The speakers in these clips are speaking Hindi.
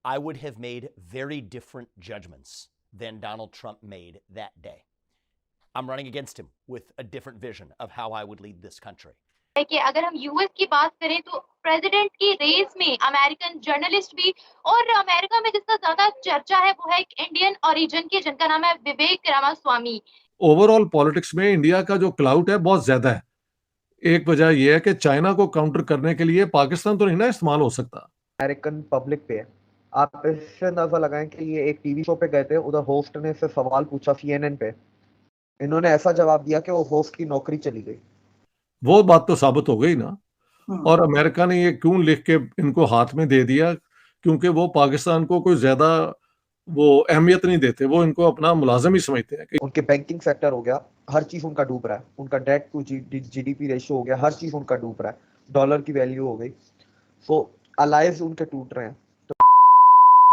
I would have made very different judgments than Donald Trump made that day. I'm running against him with a different vision of how I would lead this country. कि अगर हम यूएस की बात करें तो प्रेसिडेंट की रेस में अमेरिकन जर्नलिस्ट भी और अमेरिका में जिसका ज्यादा चर्चा है वो है एक इंडियन ओरिजिन के जिनका नाम है विवेक रामास्वामी। ओवरऑल पॉलिटिक्स में इंडिया का जो क्लाउट है बहुत ज्यादा है। एक वजह यह है कि चाइना को काउंटर करने के लिए पाकिस्तान तो नहीं ना इस्तेमाल हो सकता। अमेरिकन पब्लिक पे है। आप इससे अंदाजा लगाएं कि ये एक टीवी शो पे गए थे, उधर होस्ट ने इससे सवाल पूछा सीएनएन पे, इन्होंने ऐसा जवाब दिया कि वो होस्ट की नौकरी चली गई। वो बात तो साबित हो गई ना। और अमेरिका ने ये क्यों लिख के इनको हाथ में दे दिया? क्योंकि वो पाकिस्तान को कोई ज्यादा वो अहमियत नहीं देते, वो इनको अपना मुलाजिम ही समझते हैं। उनके बैंकिंग सेक्टर हो गया, हर चीज उनका डूब रहा है। उनका डेट टू जीडीपी रेशियो हो गया, हर चीज उनका डूब रहा है। डॉलर की वैल्यू हो गई, तो अलायंस उनके टूट रहे हैं।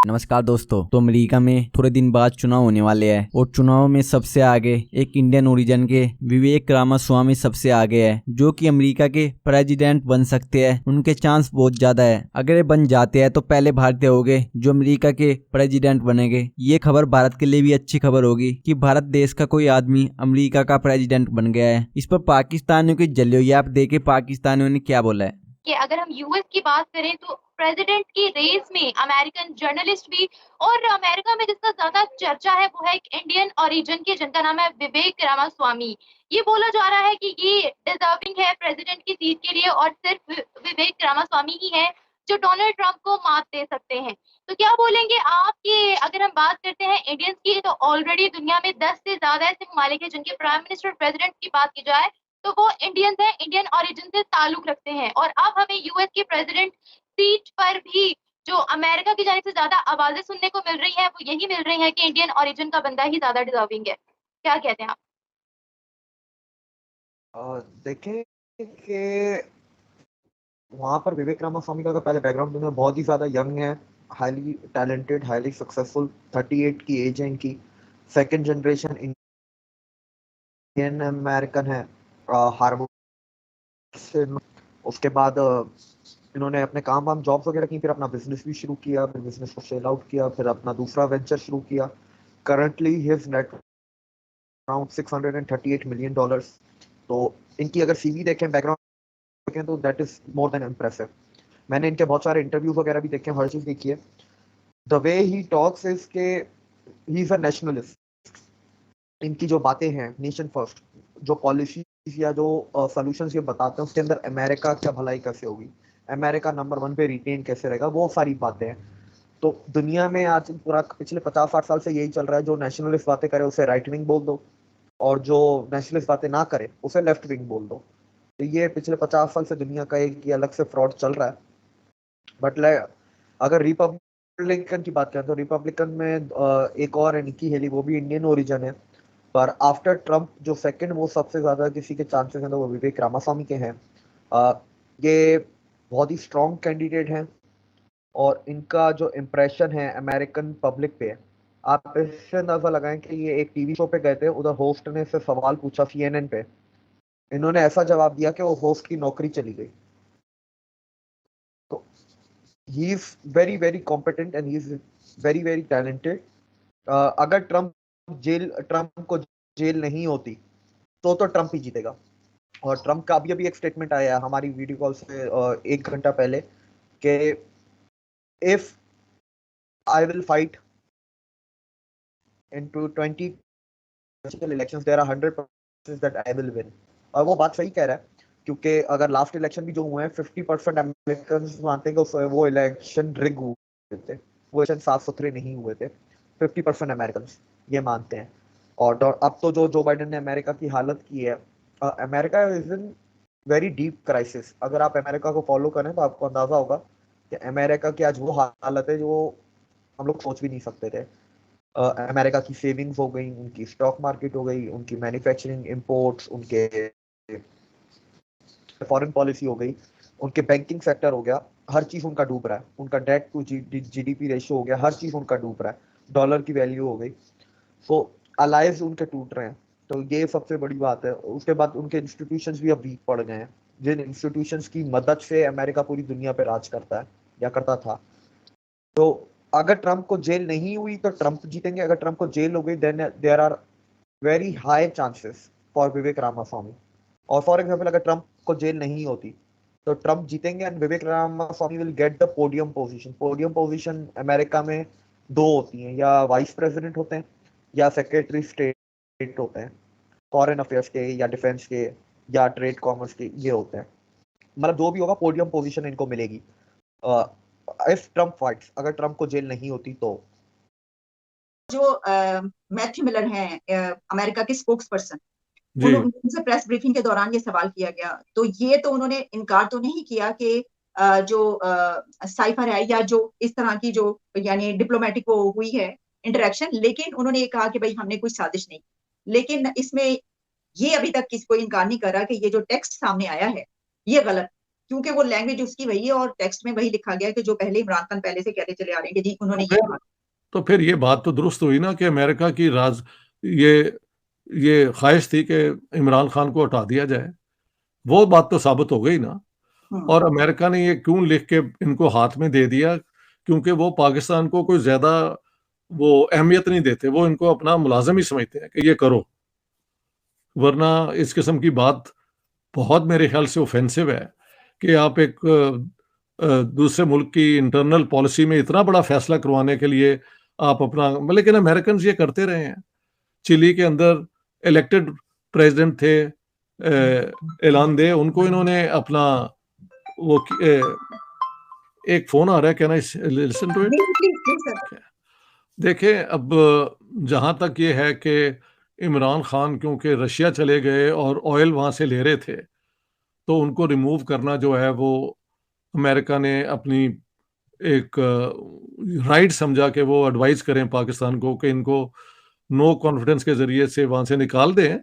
नमस्कार दोस्तों, तो अमेरिका में थोड़े दिन बाद चुनाव होने वाले हैं और चुनाव में सबसे आगे एक इंडियन ओरिजिन के विवेक रामास्वामी सबसे आगे है, जो कि अमेरिका के प्रेसिडेंट बन सकते हैं। उनके चांस बहुत ज्यादा है। अगर ये बन जाते हैं तो पहले भारतीय होंगे जो अमेरिका के प्रेसिडेंट बनेंगे। ये खबर भारत के लिए भी अच्छी खबर होगी कि भारत देश का कोई आदमी अमेरिका का प्रेसिडेंट बन गया है। इस पर पाकिस्तानियों की जली हुई। आप देखे पाकिस्तानियों ने क्या बोला है कि अगर हम यूएस की बात करें तो प्रेसिडेंट की रेस में अमेरिकन जर्नलिस्ट भी और अमेरिका में जिसका ज्यादा चर्चा है वो है एक इंडियन ओरिजिन के जिनका नाम है विवेक रामास्वामी। ये बोला जा रहा है कि ये डिजर्विंग है प्रेसिडेंट की सीट के लिए और सिर्फ विवेक रामास्वामी ही है जो डोनाल्ड ट्रंप को मात दे सकते हैं। तो क्या बोलेंगे आप कि अगर हम बात करते हैं इंडियंस की तो ऑलरेडी दुनिया में 10 से ज्यादा ऐसे ममालिक है जिनके प्राइम मिनिस्टर और प्रेसिडेंट की बात की जाए तो वो इंडियंस हैं, इंडियन ओरिजिन से ताल्लुक रखते हैं। और अब हमें यूएस की प्रेसिडेंट सीट पर भी जो अमेरिका की जाने से ज्यादा आवाजें सुनने को मिल रही है वो यही मिल रही है कि इंडियन ओरिजिन का बंदा ही ज्यादा डिजर्विंग है। क्या कहते हैं आप? देखें कि वहां पर विवेक रामास्वामी का पहले बैकग्राउंड में बहुत ही ज्यादा यंग है, हाईली टैलेंटेड, हाईली सक्सेसफुल। 38 की एज है इनकी। सेकंड जनरेशन इंडियन अमेरिकन है, हार्वर्ड से। उसके बाद इन्होंने अपने काम वाम जॉब्स वगैरह की, फिर अपना बिजनेस भी शुरू किया, फिर बिजनेस को सेल आउट किया, फिर अपना दूसरा वेंचर शुरू किया। Currently his net around $638 million. तो इनकी अगर सीवी देखें, बैकग्राउंड देखें, तो that is more than impressive. मैंने इनके बहुत सारे इंटरव्यूज वगैरह भी देखे, हर चीज देखी है। The way he talks is के ही इज अ नेशनलिस्ट। इनकी जो बातें हैं नेशन फर्स्ट, जो पॉलिसी या जो सॉल्यूशंस ये बताते हैं उसके अंदर अमेरिका क्या भलाई कैसे होगी, अमेरिका नंबर 1 पे रिटेन कैसे रहेगा, वो सारी बातें हैं। तो दुनिया में आज पूरा पिछले 50-60 साल से यही चल रहा है, जो नेशनलिस्ट बातें करे उसे राइट विंग बोल दो, और जो नेशनलिस्ट बातें ना करे उसे लेफ्ट विंग बोल दो। तो ये पिछले 50 साल से दुनिया का एक ये अलग से फ्रॉड चल रहा है। बट अगर रिपब्लिकन की बात करें तो रिपब्लिकन में एक और है, निकी हेली, वो भी इंडियन ओरिजिन है। पर आफ्टर ट्रंप जो सेकंड वो सबसे ज्यादा किसी के चांसेस हैं तो वो विवेक रामास्वामी के हैं। ये बहुत ही स्ट्रॉन्ग कैंडिडेट हैं और इनका जो इम्प्रेशन है अमेरिकन पब्लिक पे है। आप इससे अंदाजा लगाएं कि ये एक टीवी शो पे गए थे, उधर होस्ट ने इससे सवाल पूछा सीएनएन पे, इन्होंने ऐसा जवाब दिया कि वो होस्ट की नौकरी चली गई। तो he is very very competent and he is very very talented. अगर ट्रंप को जेल नहीं होती तो ट्रंप ही जीतेगा। और ट्रंप का अभी अभी एक स्टेटमेंट आया है हमारी वीडियो कॉल से 1 घंटा पहले कि if I will fight into 20 elections there are 100% that I will win। और वो बात सही कह रहा है, क्योंकि अगर लास्ट इलेक्शन भी जो हुए हैं 50% अमेरिकन मानते हैं कि वो इलेक्शन रिग हुए थे, वो इलेक्शन साफ सुथरे नहीं हुए थे। 50% अमेरिकन ये मानते हैं। और अब तो जो जो बाइडेन ने अमेरिका की हालत की है, America is in very deep crisis. अगर आप अमेरिका को फॉलो करें तो आपको अंदाजा होगा कि अमेरिका की आज वो हालत है जो हम लोग सोच भी नहीं सकते थे। अमेरिका की सेविंग्स हो गई, उनकी स्टॉक मार्केट हो गई, उनकी मैन्युफैक्चरिंग, इंपोर्ट्स, उनके फॉरेन पॉलिसी हो गई, उनके बैंकिंग सेक्टर हो गया, हर चीज उनका डूब रहा है। उनका डेट टू जीडीपी रेशियो हो गया, हर चीज उनका डूब रहा है। डॉलर की वैल्यू हो गई, सो अलायंस उनके टूट रहे हैं। तो ये सबसे बड़ी बात है। उसके बाद उनके इंस्टीट्यूशंस भी अब वीक पड़ गए हैं, जिन इंस्टीट्यूशंस की मदद से अमेरिका पूरी दुनिया पे राज करता है या करता था। तो अगर ट्रम्प को जेल नहीं हुई तो ट्रम्प जीतेंगे, अगर ट्रम्प को जेल हो गई then there are very high chances for Vivek Ramaswamy. और फॉर एग्जाम्पल अगर ट्रम्प को जेल नहीं होती तो ट्रम्प जीतेंगे and Vivek Ramaswamy will get the podium position. Podium position America में दो होती हैं, या वाइस प्रेसिडेंट होते हैं या सेक्रेटरी स्टेट होते हैं, फॉरेन अफेयर्स के या डिफेंस के या ट्रेड कॉमर्स के, ये होते हैं। मतलब जो भी होगा पोडियम पोजीशन इनको मिलेगी इफ ट्रम्प फाइट्स, अगर ट्रम्प को जेल नहीं होती तो। जो मैथ्यू मिलर हैं अमेरिका के स्पोक्स पर्सन, जी उनसे प्रेस ब्रीफिंग के दौरान ये सवाल किया गया, तो ये तो उन्होंने इनकार तो नहीं किया कि जो साइफर है या जो इस तरह की जो यानी डिप्लोमेटिक वो हुई है इंटरेक्शन, लेकिन उन्होंने ये कहा कि भाई हमने कोई साजिश नहीं। लेकिन इसमें ये अभी तक किसी को इनकार नहीं कर रहा कि ये जो टेक्स्ट सामने आया है ये गलत, क्योंकि वो लैंग्वेज उसकी वही है और टेक्स्ट में वही लिखा गया है कि जो पहले इमरान खान पहले से कहते चले आ रहे हैं कि जी उन्होंने ये कहा। तो फिर ये बात तो दुरुस्त हुई ना कि अमेरिका की ये ख्वाहिश थी कि इमरान खान को हटा दिया जाए, वो बात तो साबित हो गई ना। और अमेरिका ने ये क्यों लिख के इनको हाथ में दे दिया, क्योंकि वो पाकिस्तान को कोई ज्यादा वो अहमियत नहीं देते, वो इनको अपना मुलाजिम ही समझते हैं कि ये करो। वरना इस किस्म की बात बहुत मेरे ख्याल से ऑफेंसिव है कि आप एक दूसरे मुल्क की इंटरनल पॉलिसी में इतना बड़ा फैसला करवाने के लिए आप अपना, लेकिन अमेरिकन ये करते रहे हैं। चिली के अंदर इलेक्टेड प्रेसिडेंट थे ऐलान दे, उनको इन्होंने अपना वो एक फोन आ रहा है, क्या ना, लिसन टू इट। देखें, अब जहां तक ये है कि इमरान खान क्योंकि रशिया चले गए और ऑयल वहां से ले रहे थे, तो उनको रिमूव करना जो है वो अमेरिका ने अपनी एक राइट समझा कि वो एडवाइस करें पाकिस्तान को कि इनको नो कॉन्फिडेंस के जरिए से वहां से निकाल दें।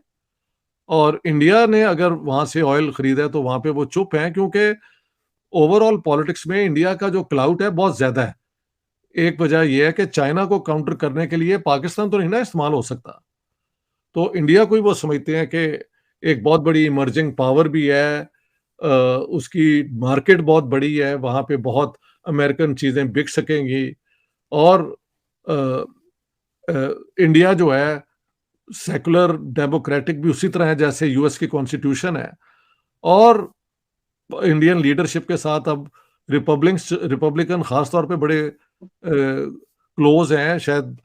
और इंडिया ने अगर वहां से ऑयल खरीदा है तो वहां पे वो चुप हैं, क्योंकि ओवरऑल पॉलिटिक्स में इंडिया का जो क्लाउट है बहुत ज्यादा है। एक वजह यह है कि चाइना को काउंटर करने के लिए पाकिस्तान तो नहीं ना इस्तेमाल हो सकता, तो इंडिया को ही वो समझते हैं कि एक बहुत बड़ी इमर्जिंग पावर भी है, उसकी मार्केट बहुत बड़ी है, वहां पे बहुत अमेरिकन चीजें बिक सकेंगी। और इंडिया जो है सेकुलर डेमोक्रेटिक भी उसी तरह है जैसे यूएस की कॉन्स्टिट्यूशन है। और इंडियन लीडरशिप के साथ अब रिपब्लिकन खासतौर पे बड़े क्लोज हैं। शायद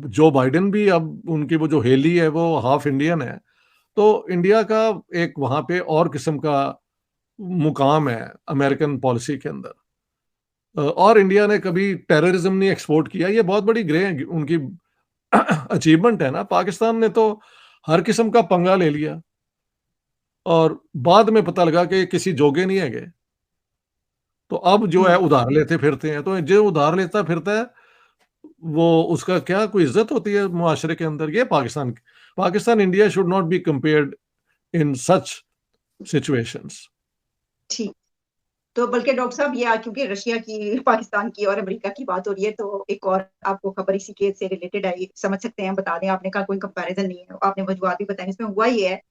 जो बाइडेन भी, अब उनकी वो जो हेली है वो हाफ इंडियन है। तो इंडिया का एक वहां पे और किस्म का मुकाम है अमेरिकन पॉलिसी के अंदर। और इंडिया ने कभी टेररिज्म नहीं एक्सपोर्ट किया, ये बहुत बड़ी उनकी अचीवमेंट है ना। पाकिस्तान ने तो हर किस्म का पंगा ले लिया और बाद में पता लगा कि किसी जोगे नहीं है गए, तो अब जो है उधार लेते फिरते हैं। तो जो उधार लेता फिरता है वो उसका क्या कोई इज्जत होती है मुआशरे के अंदर? ये Pakistan India should not be compared in such situations. ठीक, तो बल्कि डॉक्टर साहब ये क्योंकि रशिया की, पाकिस्तान की और अमेरिका की बात हो रही है, तो एक और आपको खबर इसी केस से रिलेटेड है, समझ सकते हैं, बता दें। आपने कहा कोई कंपैरिजन नहीं है, आपने वजूहत भी बताई। इसमें हुआ ये है